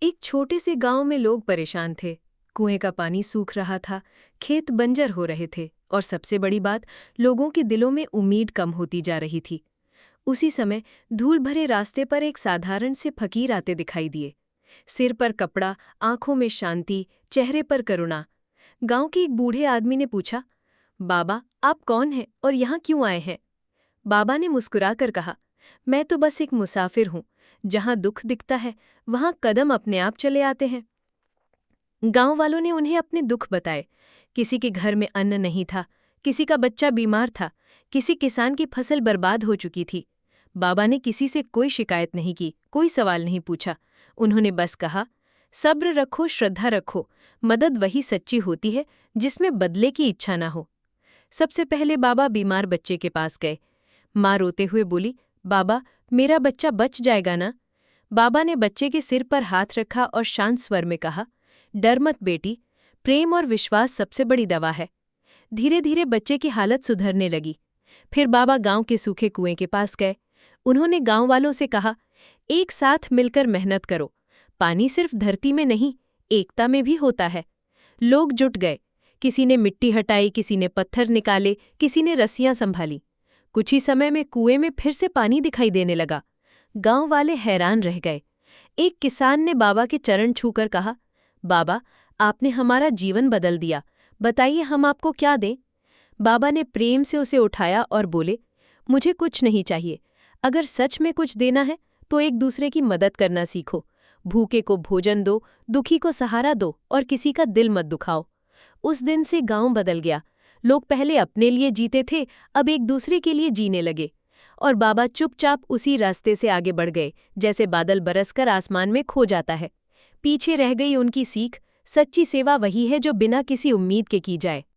एक छोटे से गांव में लोग परेशान थे। कुएं का पानी सूख रहा था, खेत बंजर हो रहे थे और सबसे बड़ी बात, लोगों के दिलों में उम्मीद कम होती जा रही थी। उसी समय धूल भरे रास्ते पर एक साधारण से फकीर आते दिखाई दिए। सिर पर कपड़ा, आंखों में शांति, चेहरे पर करुणा। गांव के एक बूढ़े आदमी ने पूछा, बाबा, आप कौन हैं और यहाँ क्यों आए हैं? बाबा ने मुस्कुराकर कहा, मैं तो बस एक मुसाफिर हूँ। जहाँ दुख दिखता है वहाँ कदम अपने आप चले आते हैं। गांव वालों ने उन्हें अपने दुख बताए। किसी के घर में अन्न नहीं था, किसी का बच्चा बीमार था, किसी किसान की फसल बर्बाद हो चुकी थी। बाबा ने किसी से कोई शिकायत नहीं की, कोई सवाल नहीं पूछा। उन्होंने बस कहा, सब्र रखो, श्रद्धा रखो। मदद वही सच्ची होती है जिसमें बदले की इच्छा ना हो। सबसे पहले बाबा बीमार बच्चे के पास गए। माँ रोते हुए बोली, बाबा, मेरा बच्चा बच जाएगा ना? बाबा ने बच्चे के सिर पर हाथ रखा और शांत स्वर में कहा, डर मत बेटी, प्रेम और विश्वास सबसे बड़ी दवा है। धीरे धीरे बच्चे की हालत सुधरने लगी। फिर बाबा गांव के सूखे कुएं के पास गए। उन्होंने गांव वालों से कहा, एक साथ मिलकर मेहनत करो। पानी सिर्फ धरती में नहीं, एकता में भी होता है। लोग जुट गए। किसी ने मिट्टी हटाई, किसी ने पत्थर निकाले, किसी ने रस्सियां संभाली। कुछ ही समय में कुएं में फिर से पानी दिखाई देने लगा। गांव वाले हैरान रह गए। एक किसान ने बाबा के चरण छूकर कहा, बाबा, आपने हमारा जीवन बदल दिया। बताइए, हम आपको क्या दें? बाबा ने प्रेम से उसे उठाया और बोले, मुझे कुछ नहीं चाहिए। अगर सच में कुछ देना है तो एक दूसरे की मदद करना सीखो। भूखे को भोजन दो, दुखी को सहारा दो और किसी का दिल मत दुखाओ। उस दिन से गांव बदल गया। लोग पहले अपने लिए जीते थे, अब एक दूसरे के लिए जीने लगे। और बाबा चुपचाप उसी रास्ते से आगे बढ़ गए, जैसे बादल बरसकर आसमान में खो जाता है। पीछे रह गई उनकी सीख, सच्ची सेवा वही है जो बिना किसी उम्मीद के की जाए।